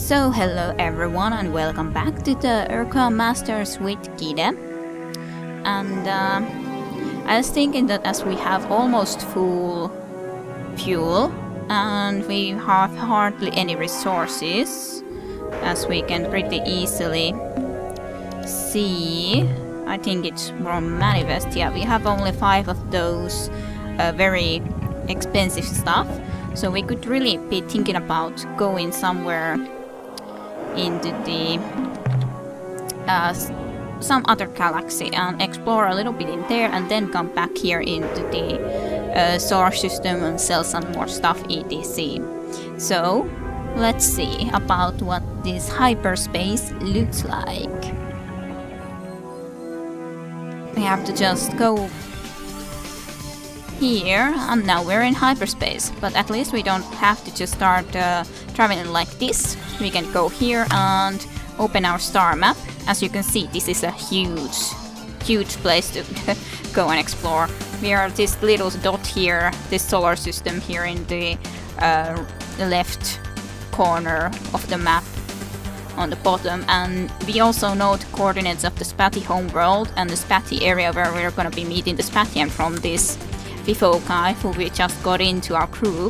So hello everyone and welcome back to the Ur-Quan Masters with Gide. And I was thinking that as we have almost full fuel and we have hardly any resources, as we can pretty easily see, I think it's from Manifest, yeah, we have only 5 of those very expensive stuff. So we could really be thinking about going somewhere into the some other galaxy and explore a little bit in there, and then come back here into the solar system and sell some more stuff etc. So let's see about what this hyperspace looks like. We have to just go here, and now we're in hyperspace, but at least we don't have to just start traveling like this. We can go here and open our star map. As you can see, this is a huge place to go and explore. We are this little dot here, this solar system here in the left corner of the map on the bottom, and we also know the coordinates of the Spatty homeworld and the Spatty area where we're gonna be meeting the Spatian from this FIFO guy who we just got into our crew.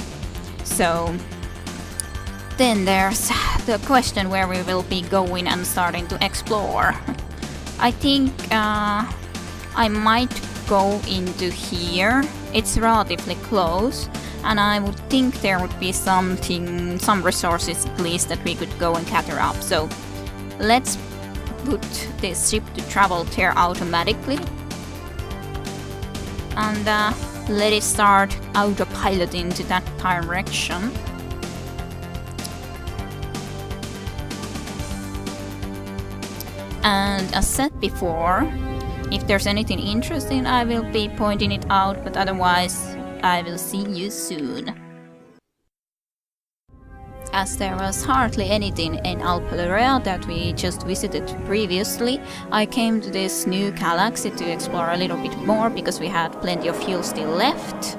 So then there's the question where we will be going and starting to explore. I think I might go into here. It's relatively close, and I would think there would be some resources at least that we could go and gather up. So let's put this ship to travel there automatically and let it start autopiloting to that direction. And as said before, if there's anything interesting I will be pointing it out, but otherwise I will see you soon. As there was hardly anything in Alpalerea that we just visited previously, I came to this new galaxy to explore a little bit more because we had plenty of fuel still left.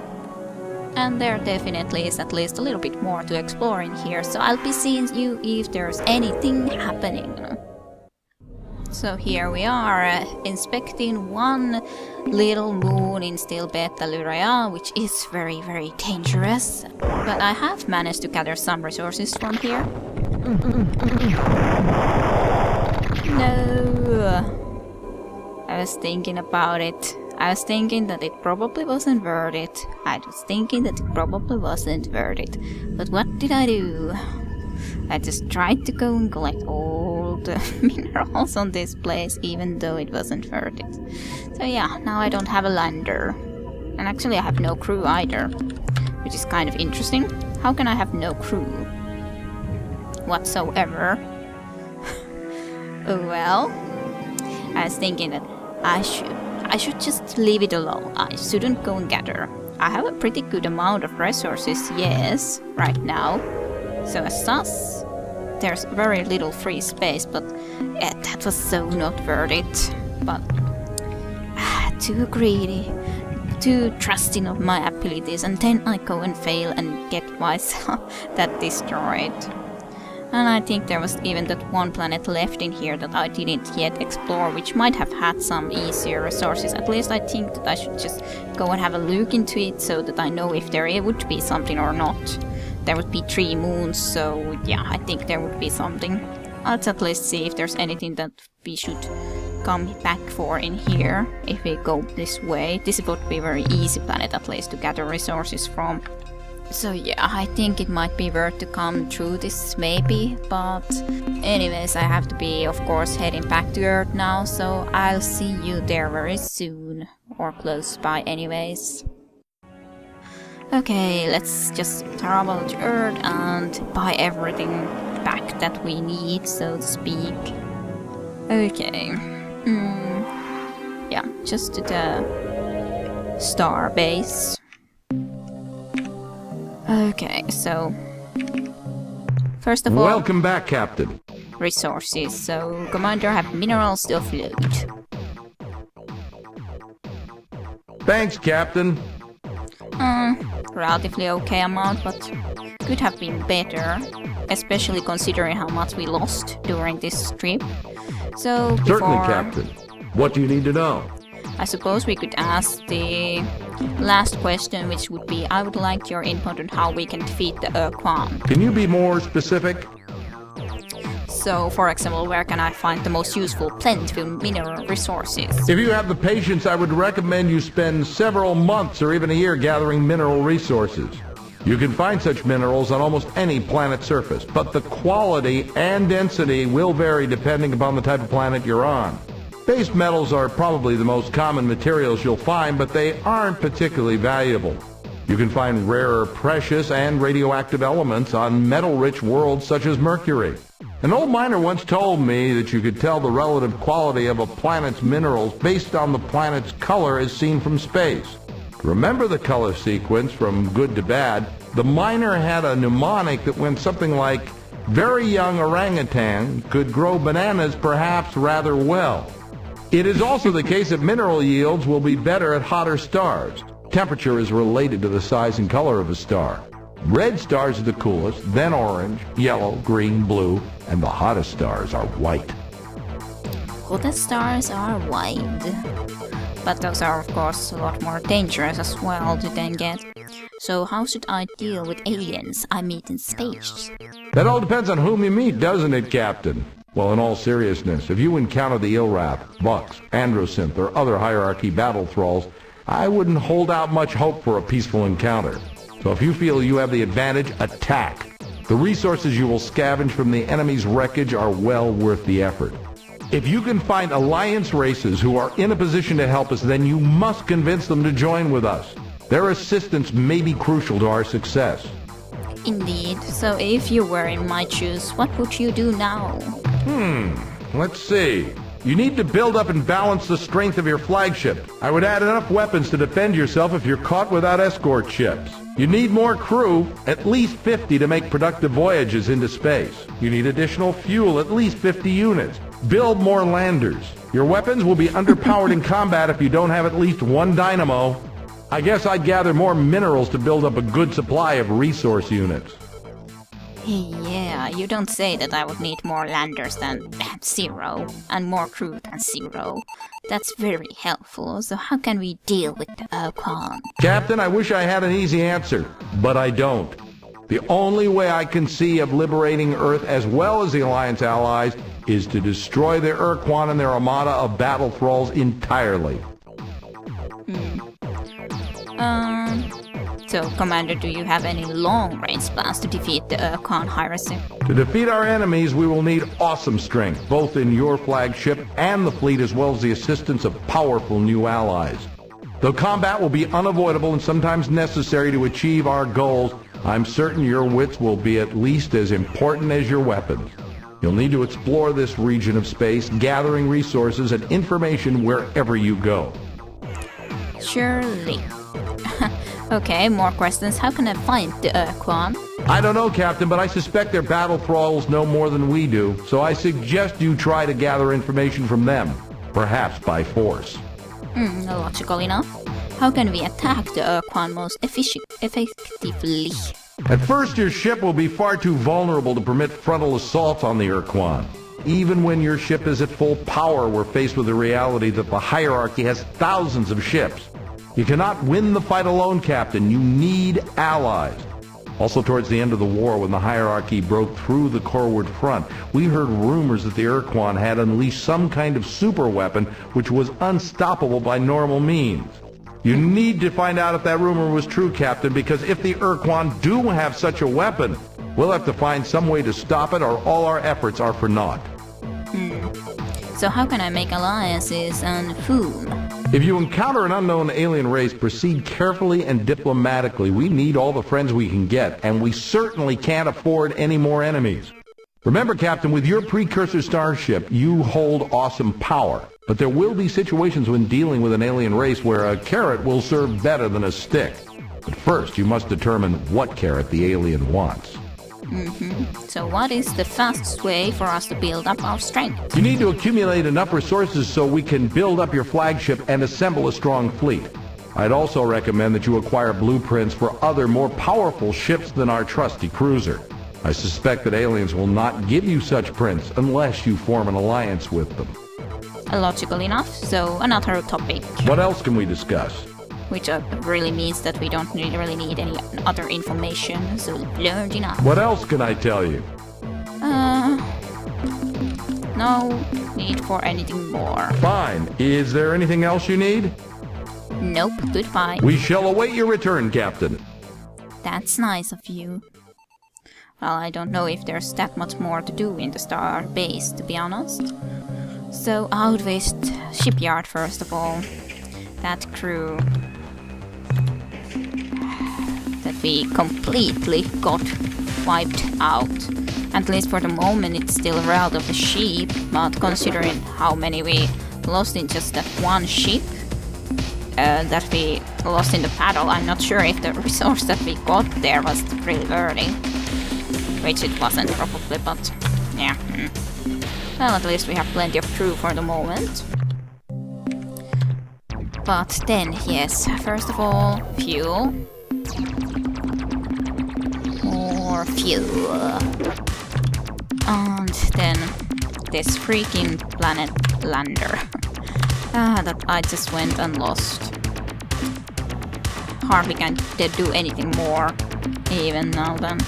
And there definitely is at least a little bit more to explore in here, so I'll be seeing you if there's anything happening. So here we are, inspecting one little moon in still Beta Lurea, which is very dangerous. But I have managed to gather some resources from here. No! I was thinking about it. I was thinking that it probably wasn't worth it. But what did I do? I just tried to go and collect all the minerals on this place, even though it wasn't worth it. So yeah, now I don't have a lander. And actually I have no crew either, which is kind of interesting. How can I have no crew whatsoever? Oh well. I was thinking that I should just leave it alone. I shouldn't go and gather. I have a pretty good amount of resources, yes, right now. So as such, there's very little free space, but that was so not worth it. But too greedy, too trusting of my abilities, and then I go and fail and get myself that destroyed. And I think there was even that one planet left in here that I didn't yet explore, which might have had some easier resources. At least I think that I should just go and have a look into it so that I know if there would be something or not. There would be 3 moons, so yeah, I think there would be something. Let's at least see if there's anything that we should come back for in here if we go this way. This would be a very easy planet at least to gather resources from. So yeah, I think it might be worth to come through this maybe, but anyways, I have to be of course heading back to Earth now, so I'll see you there very soon, or close by anyways. Okay, let's just travel to Earth and buy everything back that we need, so to speak. Okay. Yeah, just to the star base. Okay, so first of all, welcome back, Captain. Resources. So Commander have minerals to offload. Thanks, Captain. Relatively okay amount, but could have been better. especially considering how much we lost during this trip. So Certainly, before, Captain. What do you need to know? I suppose we could ask the last question, which would be, I would like your input on how we can defeat the Ur-Quan. Can you be more specific? So, for example, where can I find the most useful plentiful mineral resources? If you have the patience, I would recommend you spend several months or even a year gathering mineral resources. You can find such minerals on almost any planet's surface, but the quality and density will vary depending upon the type of planet you're on. Base metals are probably the most common materials you'll find, but they aren't particularly valuable. You can find rarer precious and radioactive elements on metal-rich worlds such as Mercury. An old miner once told me that you could tell the relative quality of a planet's minerals based on the planet's color as seen from space. To remember the color sequence from good to bad, the miner had a mnemonic that went something like, very young orangutan could grow bananas perhaps rather well. It is also the case that mineral yields will be better at hotter stars. Temperature is related to the size and color of a star. Red stars are the coolest, then orange, yellow, green, blue, and the hottest stars are white. Hottest stars are white. But those are of course a lot more dangerous as well to then get. So how should I deal with aliens I meet in space? That all depends on whom you meet, doesn't it, Captain? Well, in all seriousness, if you encounter the Ilrath, Bucks, Androsynth, or other hierarchy battle thralls, I wouldn't hold out much hope for a peaceful encounter. So if you feel you have the advantage, attack. The resources you will scavenge from the enemy's wreckage are well worth the effort. If you can find alliance races who are in a position to help us, then you must convince them to join with us. Their assistance may be crucial to our success. Indeed. So if you were in my shoes, what would you do now? Let's see. You need to build up and balance the strength of your flagship. I would add enough weapons to defend yourself if you're caught without escort ships. You need more crew, at least 50 to make productive voyages into space. You need additional fuel, at least 50 units. Build more landers. Your weapons will be underpowered in combat if you don't have at least one dynamo. I guess I'd gather more minerals to build up a good supply of resource units. Yeah, you don't say that I would need more landers than 0 and more crew than 0. That's very helpful. So how can we deal with the Ur-Quan? Captain, I wish I had an easy answer, but I don't. The only way I can see of liberating Earth as well as the Alliance allies is to destroy the Ur-Quan and their armada of battle thralls entirely. So, Commander, do you have any long-range plans to defeat the Ur-Quan heresy? To defeat our enemies, we will need awesome strength, both in your flagship and the fleet, as well as the assistance of powerful new allies. Though combat will be unavoidable and sometimes necessary to achieve our goals, I'm certain your wits will be at least as important as your weapons. You'll need to explore this region of space, gathering resources and information wherever you go. Surely. Okay, more questions. How can I find the Ur-Quan? I don't know, Captain, but I suspect their battle thralls know more than we do, so I suggest you try to gather information from them, perhaps by force. Logical enough. How can we attack the Ur-Quan most effectively? At first, your ship will be far too vulnerable to permit frontal assaults on the Ur-Quan. Even when your ship is at full power, we're faced with the reality that the hierarchy has thousands of ships. You cannot win the fight alone, Captain. You need allies. Also, towards the end of the war, when the hierarchy broke through the Corward front, we heard rumors that the Ur-Quan had unleashed some kind of super weapon which was unstoppable by normal means. You need to find out if that rumor was true, Captain, because if the Ur-Quan do have such a weapon, we'll have to find some way to stop it, or all our efforts are for naught. So how can I make alliances and whom? If you encounter an unknown alien race, proceed carefully and diplomatically. We need all the friends we can get, and we certainly can't afford any more enemies. Remember, Captain, with your precursor starship, you hold awesome power. But there will be situations when dealing with an alien race where a carrot will serve better than a stick. But first, you must determine what carrot the alien wants. So what is the fastest way for us to build up our strength? You need to accumulate enough resources so we can build up your flagship and assemble a strong fleet. I'd also recommend that you acquire blueprints for other more powerful ships than our trusty cruiser. I suspect that aliens will not give you such prints unless you form an alliance with them. Logical enough, so another topic. What else can we discuss? Which really means that we don't really need any other information, so we've learned enough. What else can I tell you? No need for anything more. Fine. Is there anything else you need? Nope, goodbye. We shall await your return, Captain. That's nice of you. Well, I don't know if there's that much more to do in the star base, to be honest. So, Outwest shipyard first of all. That crew that we completely got wiped out. At least for the moment it's still relatively cheap, but considering how many we lost in just that one ship that we lost in the battle, I'm not sure if the resource that we got there was really worthy. Which it wasn't probably, but yeah. Well, at least we have plenty of crew for the moment. But then, yes, first of all, fuel. More fuel. And then this freaking planet lander. That I just went and lost. Hardly can do anything more, even now then.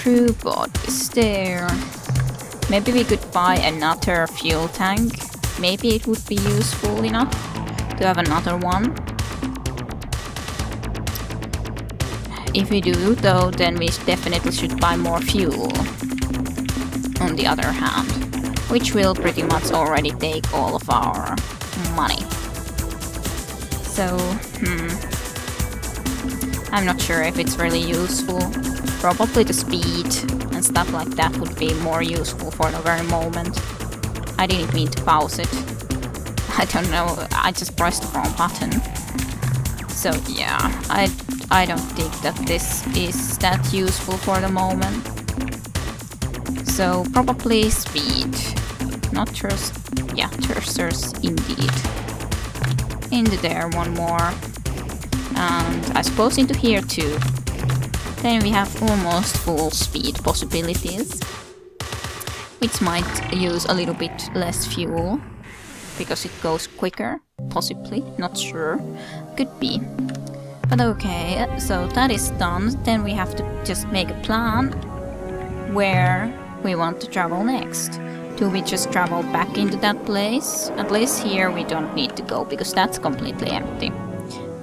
Crew pod is there. Maybe we could buy another fuel tank. Maybe it would be useful enough to have another one. If we do though, then we definitely should buy more fuel. On the other hand, which will pretty much already take all of our money. So, I'm not sure if it's really useful. Probably the speed and stuff like that would be more useful for the very moment. I didn't mean to pause it. I don't know, I just pressed the wrong button. So yeah, I don't think that this is that useful for the moment. So probably speed. Not thrusters, yeah, thrusters indeed. Into there one more. And I suppose into here too. Then we have almost full speed possibilities. Which might use a little bit less fuel. Because it goes quicker. Possibly, not sure. Could be. But okay, so that is done. Then we have to just make a plan where we want to travel next. Do we just travel back into that place? At least here we don't need to go because that's completely empty.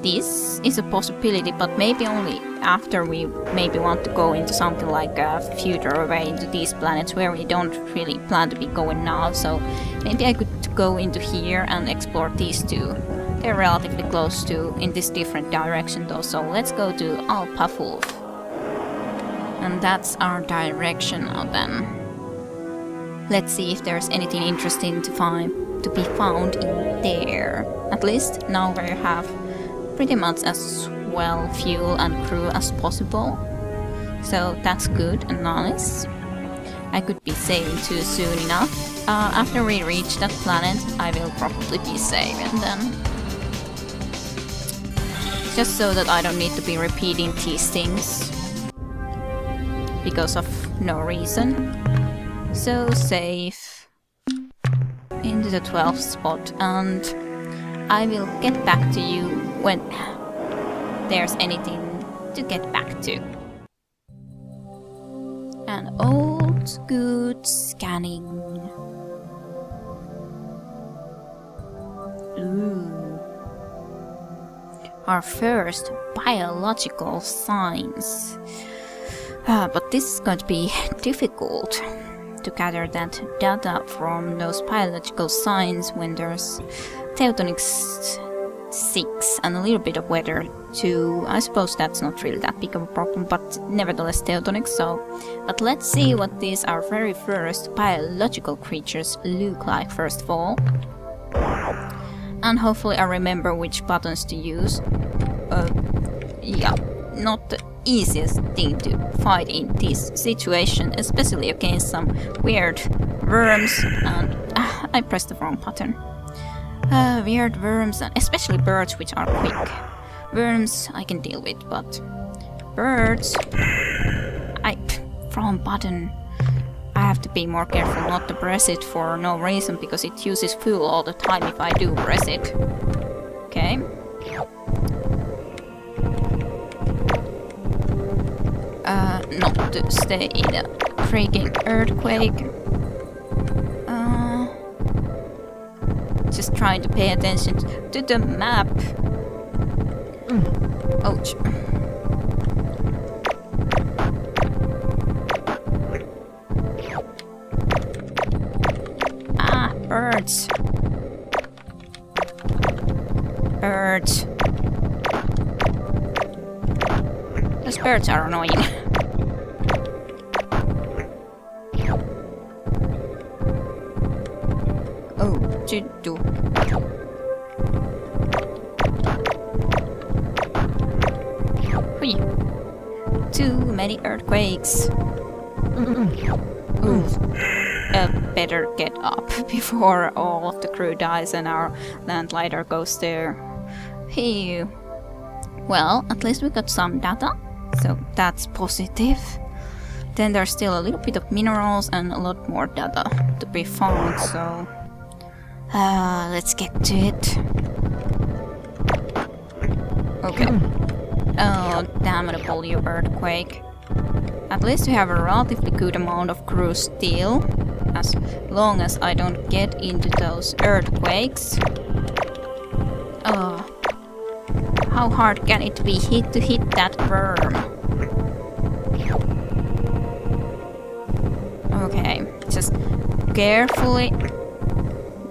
This is a possibility, but maybe only after we maybe want to go into something like a future away into these planets where we don't really plan to be going now. So maybe I could go into here and explore these two. They're relatively close to in this different direction though, so let's go to Alpha-Fulf. And that's our direction now then. Let's see if there's anything interesting to be found in there. At least now we have pretty much as well fuel and crew as possible. So that's good and nice. I could be sailing too soon enough. After we reach that planet, I will probably be sailing then. Just so that I don't need to be repeating these things. Because of no reason. So save. Into the 12th spot, and I will get back to you when there's anything to get back to. And old good scanning. Ooh. Our first biological signs. But this is going to be difficult to gather that data from those biological signs when there's Teutonics 6 and a little bit of weather too. I suppose that's not really that big of a problem, but nevertheless Teutonics, so... But let's see what these our very first biological creatures look like first of all. And hopefully I remember which buttons to use. Yeah, not the easiest thing to fight in this situation, especially against some weird worms, and I pressed the wrong button. Weird worms, and especially birds which are quick. Worms I can deal with, but birds wrong button. I have to be more careful not to press it for no reason because it uses fuel all the time if I do press it. Okay. Not to stay in a freaking earthquake. Just trying to pay attention to the map. Ouch. Ah, birds. Birds. Those birds are annoying. Oh, do. Hui. Too many earthquakes. Ooh. Better get up before all of the crew dies and our landlighter goes there. Hey. Well, at least we got some data, so that's positive. Then there's still a little bit of minerals and a lot more data to be found, so let's get to it. Okay. Oh, damnable, you earthquake. At least we have a relatively good amount of crew still, as long as I don't get into those earthquakes. Oh. How hard can it be to hit that worm? Okay, just carefully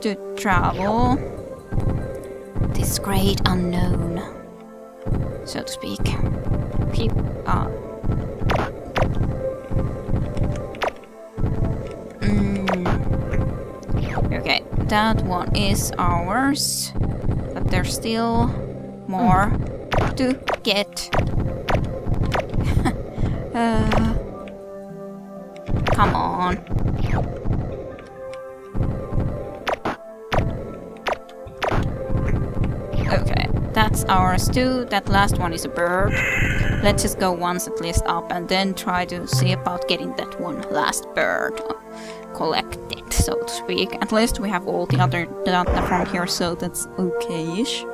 to travel this great unknown, so to speak. Okay, that one is ours, but there's still more to get. Come on. Okay, that's ours too. That last one is a bird. Let's just go once at least up and then try to see about getting that one last bird collected, so to speak. At least we have all the other data from here, so that's okay-ish.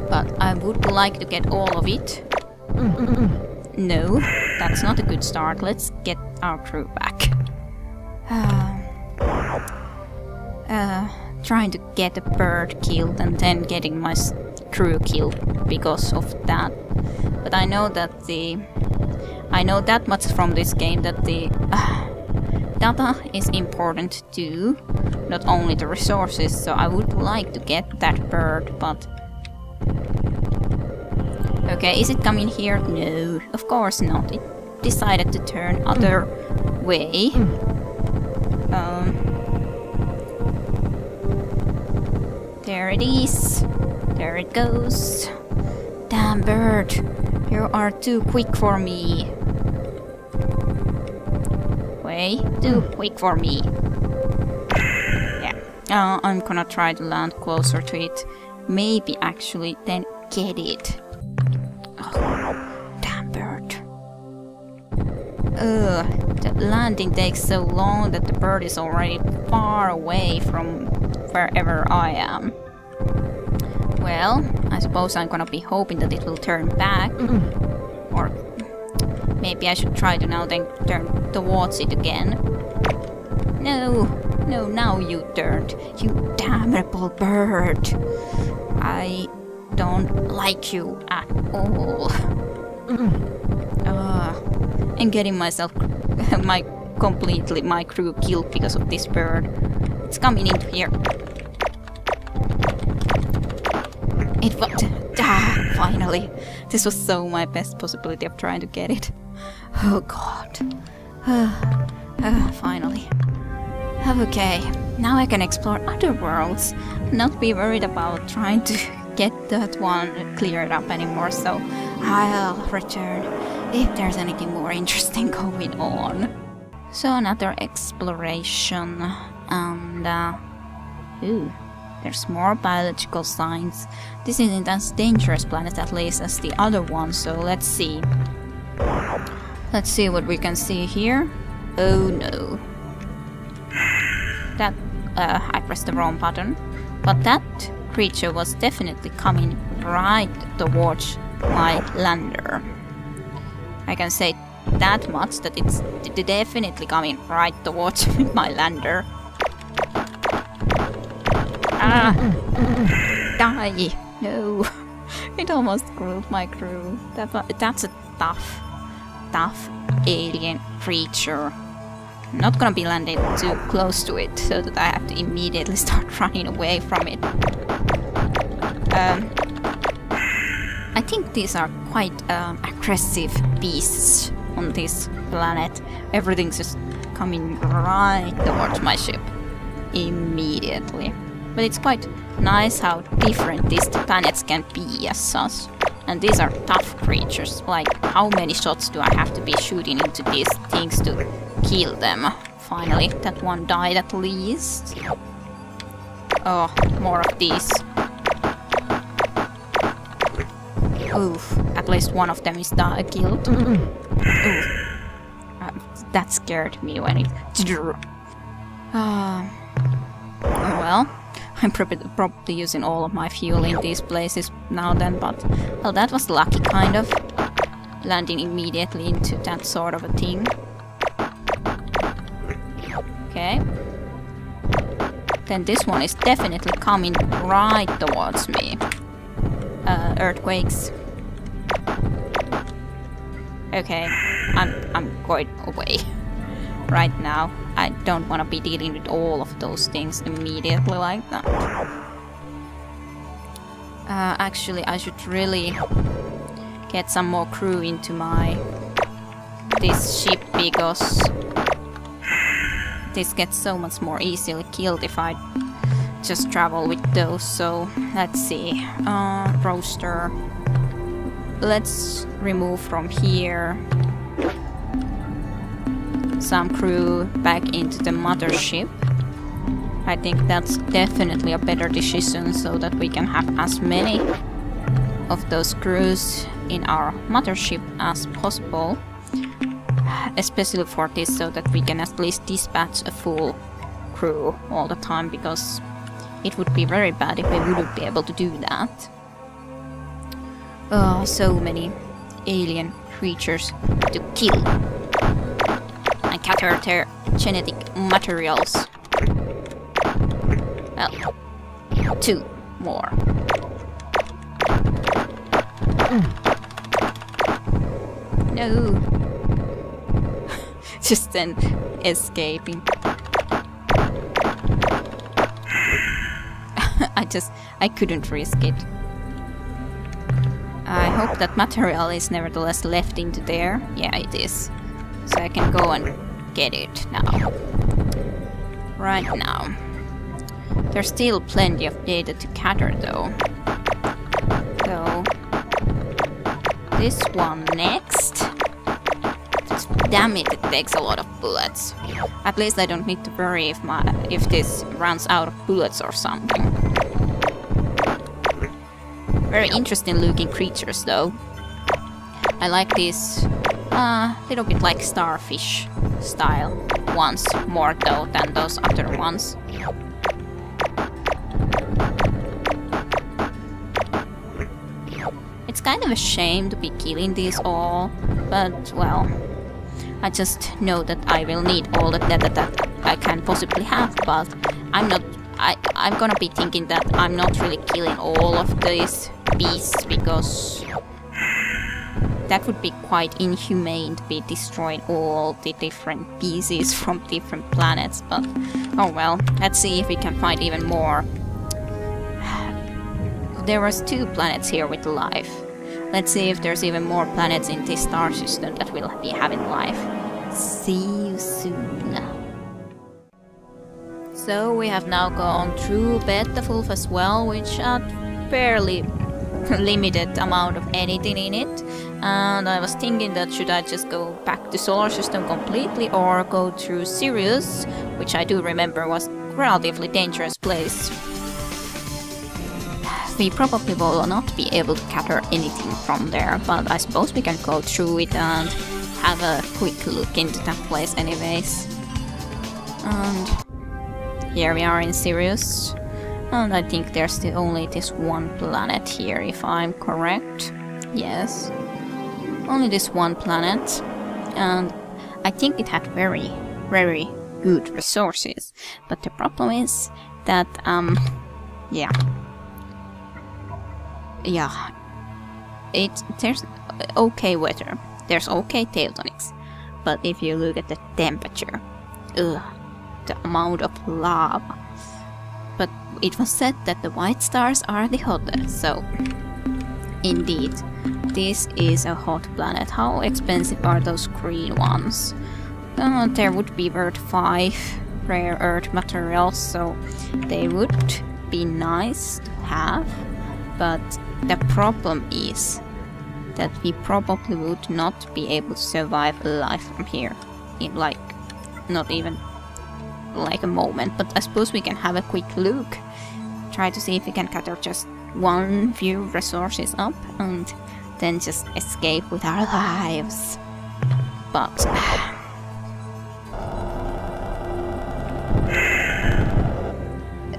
But I would like to get all of it. No, that's not a good start. Let's get our crew back. Trying to get a bird killed and then getting my crew killed because of that. But I know that much from this game that the data is important too, not only the resources. So I would like to get that bird, but okay, is it coming here? No, of course not. It decided to turn other way. There it is. There it goes. Damn bird, you are too quick for me. Way too quick for me. Yeah. I'm gonna try to land closer to it. Maybe actually then get it. Oh, damn bird. The landing takes so long that the bird is already far away from wherever I am. Well, I suppose I'm gonna be hoping that it will turn back. Or maybe I should try to now then turn towards it again. No, now you turned. You damnable bird. I don't like you at all. I'm getting myself my crew killed because of this bird. It's coming into here. It was finally. This was so my best possibility of trying to get it. Oh god. Finally. Okay, now I can explore other worlds, not be worried about trying to get that one cleared up anymore, so I'll return if there's anything more interesting going on. So another exploration, and ooh, there's more biological signs. This isn't as dangerous planet at least as the other one, so let's see. Let's see what we can see here. Oh no. That, I pressed the wrong button. But that creature was definitely coming right towards my lander. I can say that much, that it's definitely coming right towards my lander. Ah! Die! No! It almost killed my crew. That's a tough alien creature. I'm not gonna be landing too close to it, so that I have to immediately start running away from it. I think these are quite aggressive beasts on this planet. Everything's just coming right towards my ship immediately. But it's quite nice how different these planets can be as such. And these are tough creatures. Like, how many shots do I have to be shooting into these things to kill them? Finally, that one died at least. Oh, more of these. Oof, at least one of them is killed. Oof. That scared me when it... well, I'm probably using all of my fuel in these places now then, but... Well, that was lucky, kind of. Landing immediately into that sort of a thing. Okay. Then this one is definitely coming right towards me. Earthquakes. Okay, I'm going away right now. I don't want to be dealing with all of those things immediately like that. Actually, I should really get some more crew into this ship, because this gets so much more easily killed if I just travel with those. So let's see. Roaster. Let's remove from here some crew back into the mothership. I think that's definitely a better decision, so that we can have as many of those crews in our mothership as possible. Especially for this, so that we can at least dispatch a full crew all the time, because it would be very bad if we wouldn't be able to do that. Oh, so many alien creatures to kill and capture their genetic materials. Well, 2 more. No. Just then escaping. I couldn't risk it. I hope that material is nevertheless left into there. Yeah, it is. So I can go and get it now. Right now. There's still plenty of data to gather though. So this one next. Damn it, it takes a lot of bullets. At least I don't need to worry if this runs out of bullets or something. Very interesting looking creatures though. I like these little bit like starfish style ones more though than those other ones. It's kind of a shame to be killing these all, but well, I just know that I will need all the data that I can possibly have, but I'm gonna be thinking that I'm not really killing all of these beasts, because that would be quite inhumane to be destroying all the different species from different planets, but oh well, let's see if we can find even more. There was 2 planets here with life. Let's see if there's even more planets in this star system that will be having life. See you soon. So we have now gone through Betafulf as well, which had fairly limited amount of anything in it. And I was thinking that should I just go back to solar system completely or go through Sirius, which I do remember was a relatively dangerous place. We probably will not be able to gather anything from there, but I suppose we can go through it and have a quick look into that place anyways. And here we are in Sirius. And I think there's only this one planet here, if I'm correct. Yes. Only this one planet. And I think it had very, very good resources. But the problem is that, yeah. There's okay weather. There's okay tectonics. But if you look at the temperature, the amount of lava. But it was said that the white stars are the hottest, so indeed, this is a hot planet. How expensive are those green ones? There would be worth 5 rare earth materials, so they would be nice to have. But the problem is that we probably would not be able to survive alive from here in like not even like a moment. But I suppose we can have a quick look, try to see if we can gather just one few resources up and then just escape with our lives. But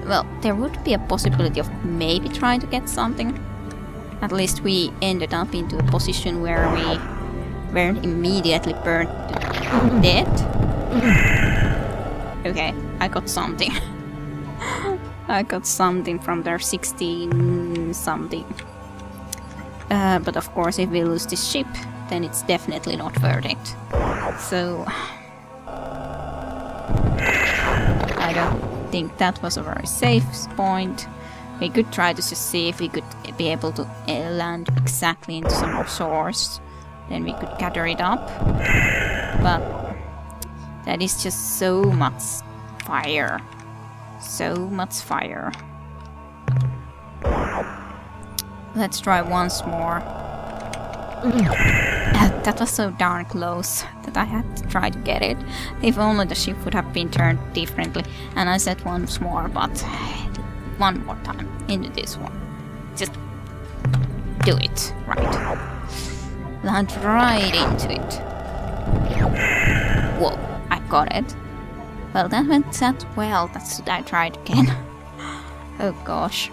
well, there would be a possibility of maybe trying to get something. At least we ended up into a position where we weren't immediately burnt to death. Okay, I got something. I got something from their 16 something. But of course, if we lose this ship, then it's definitely not worth it. So I don't think that was a very safe point. We could try to just see if we could be able to land exactly into some resource. Then we could gather it up. But that is just so much fire. So much fire. Let's try once more. That was so darn close that I had to try to get it. If only the ship would have been turned differently. And I said once more, but one more time into this one. Just do it right. Land right into it. Whoa, I got it. Well, that went that well. That's what I tried again. Oh gosh.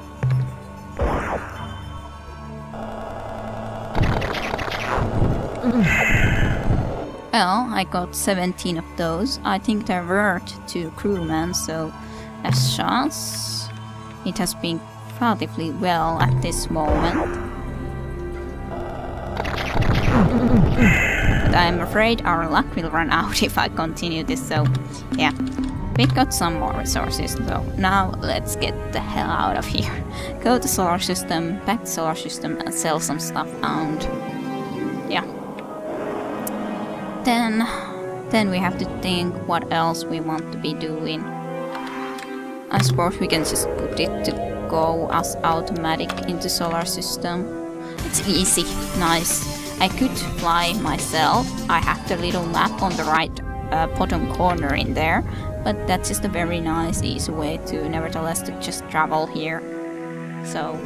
Well, I got 17 of those. I think they're worth 2 crewmen, so as chance, it has been relatively well at this moment. But I'm afraid our luck will run out if I continue this, so yeah. We got some more resources, so now let's get the hell out of here. Go to solar system, back to solar system and sell some stuff and yeah. Then we have to think what else we want to be doing. I suppose we can just put it to go as automatic into solar system. It's easy, nice. I could fly myself. I have the little map on the right bottom corner in there, but that's just a very nice, easy way to nevertheless to just travel here. So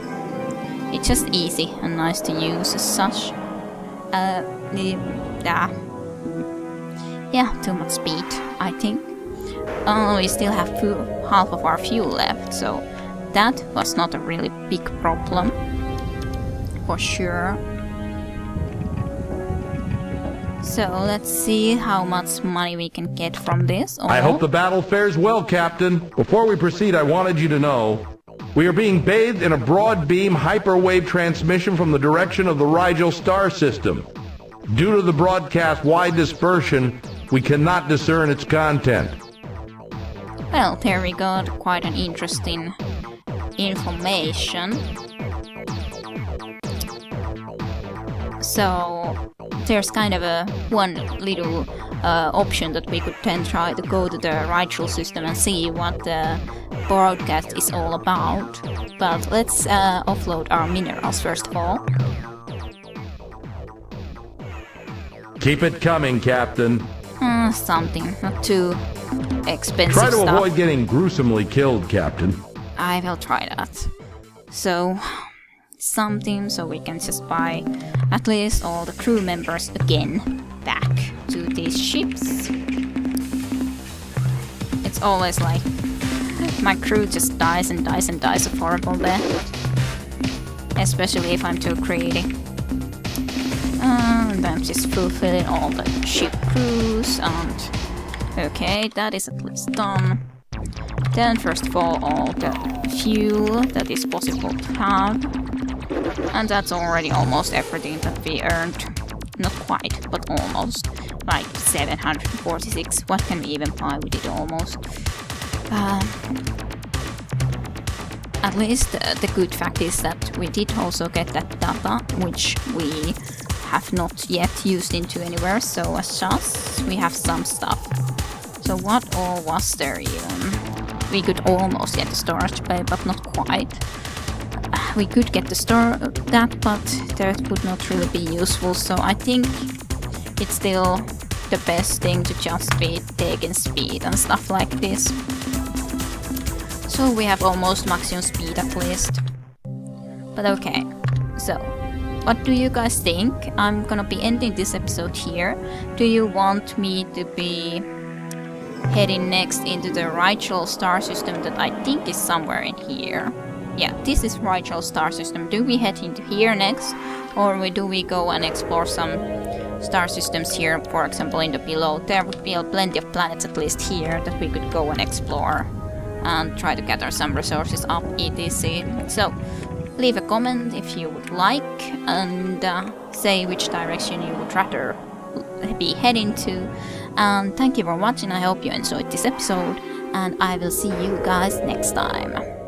it's just easy and nice to use as such. Yeah, too much speed, I think. We still have half of our fuel left, so that was not a really big problem, for sure. So let's see how much money we can get from this. I hope the battle fares well, Captain. Before we proceed, I wanted you to know we are being bathed in a broad beam hyperwave transmission from the direction of the Rigel star system. Due to the broadcast wide dispersion, we cannot discern its content. Well, there we got quite an interesting information. So there's kind of a one little option that we could then try to go to the Rigel system and see what the broadcast is all about. But let's offload our minerals first of all. Keep it coming, Captain. Something, not too expensive Try to stuff. avoid getting gruesomely killed, Captain. I will try that. So, something so we can just buy at least all the crew members again back. to these ships. It's always like my crew just dies and dies and dies of horrible death. Especially if I'm too greedy. And I'm just fulfilling all the ship crews and... Okay, that is at least done. Then first of all the fuel that is possible to have. And that's already almost everything that we earned. Not quite, but almost. Like 746. What can we even buy with it almost? At least the good fact is that we did also get that data, which we have not yet used into anywhere, so as just we have some stuff. So what all was there even? We could almost get the storage bay, but not quite. We could get that, but that would not really be useful, so I think it's still the best thing to just be taking speed and stuff like this. So we have almost maximum speed at least. But okay, so what do you guys think? I'm gonna be ending this episode here. Do you want me to be heading next into the Rigel star system that I think is somewhere in here? Yeah, this is Rigel star system. Do we head into here next? Or do we go and explore some star systems here, for example in the below? There would be plenty of planets at least here that we could go and explore and try to gather some resources up, etc. So leave a comment if you would like and say which direction you would rather be heading to. And thank you for watching. I hope you enjoyed this episode and I will see you guys next time.